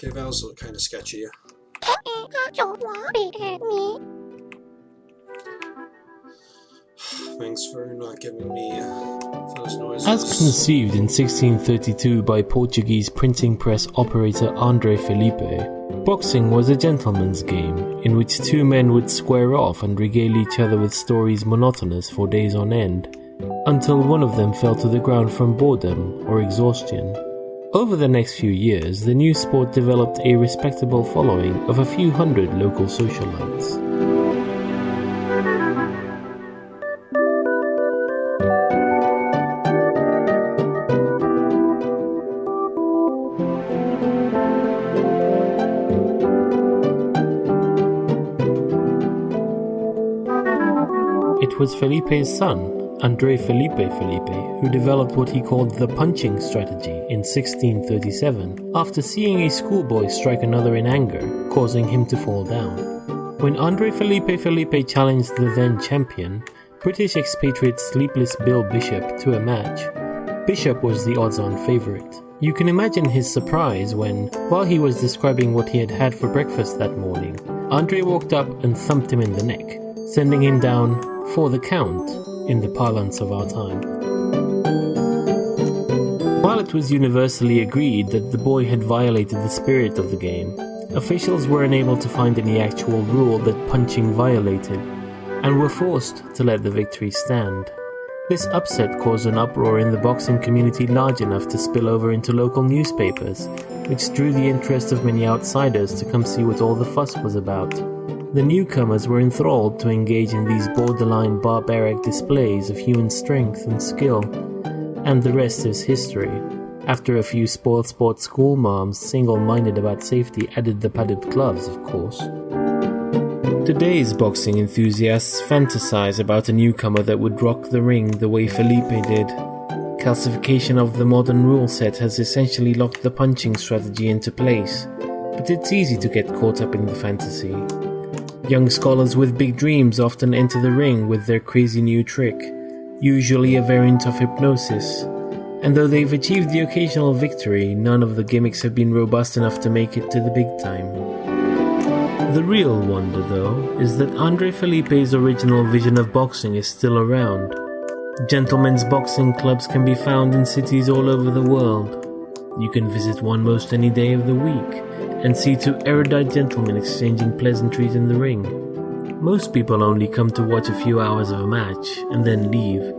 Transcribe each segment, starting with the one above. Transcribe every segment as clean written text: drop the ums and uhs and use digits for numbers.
Okay, vowels look kind of sketchy here. Thanks for not giving me those noises. As conceived in 1632 by Portuguese printing press operator André Felipe, boxing was a gentleman's game in which two men would square off and regale each other with stories monotonous for days on end, until one of them fell to the ground from boredom or exhaustion. Over the next few years, the new sport developed a respectable following of a few hundred local socialites. It was Felipe's son, André Felipe, who developed what he called the punching strategy in 1637 after seeing a schoolboy strike another in anger, causing him to fall down. When André Felipe challenged the then champion, British expatriate Sleepless Bill Bishop, to a match, Bishop was the odds-on favourite. You can imagine his surprise when, while he was describing what he had had for breakfast that morning, André walked up and thumped him in the neck, sending him down for the count, in the parlance of our time. While it was universally agreed that the boy had violated the spirit of the game, officials were unable to find any actual rule that punching violated, and were forced to let the victory stand. This upset caused an uproar in the boxing community large enough to spill over into local newspapers, which drew the interest of many outsiders to come see what all the fuss was about. The newcomers were enthralled to engage in these borderline barbaric displays of human strength and skill, and the rest is history. After a few spoiled sport school moms single-minded about safety added the padded gloves, of course. Today's boxing enthusiasts fantasize about a newcomer that would rock the ring the way Felipe did. Calcification of the modern rule set has essentially locked the punching strategy into place, but it's easy to get caught up in the fantasy. Young scholars with big dreams often enter the ring with their crazy new trick, usually a variant of hypnosis, and though they've achieved the occasional victory, none of the gimmicks have been robust enough to make it to the big time. The real wonder, though, is that André Felipe's original vision of boxing is still around. Gentlemen's boxing clubs can be found in cities all over the world. You can visit one most any day of the week, and see two erudite gentlemen exchanging pleasantries in the ring. Most people only come to watch a few hours of a match, and then leave,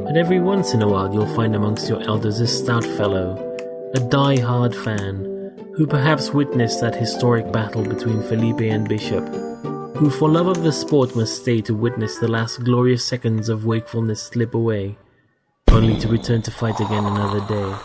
but every once in a while you'll find amongst your elders a stout fellow, a die-hard fan, who perhaps witnessed that historic battle between Felipe and Bishop, who for love of the sport must stay to witness the last glorious seconds of wakefulness slip away, only to return to fight again another day.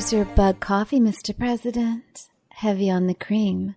Here's your bug coffee, Mr. President. Heavy on the cream.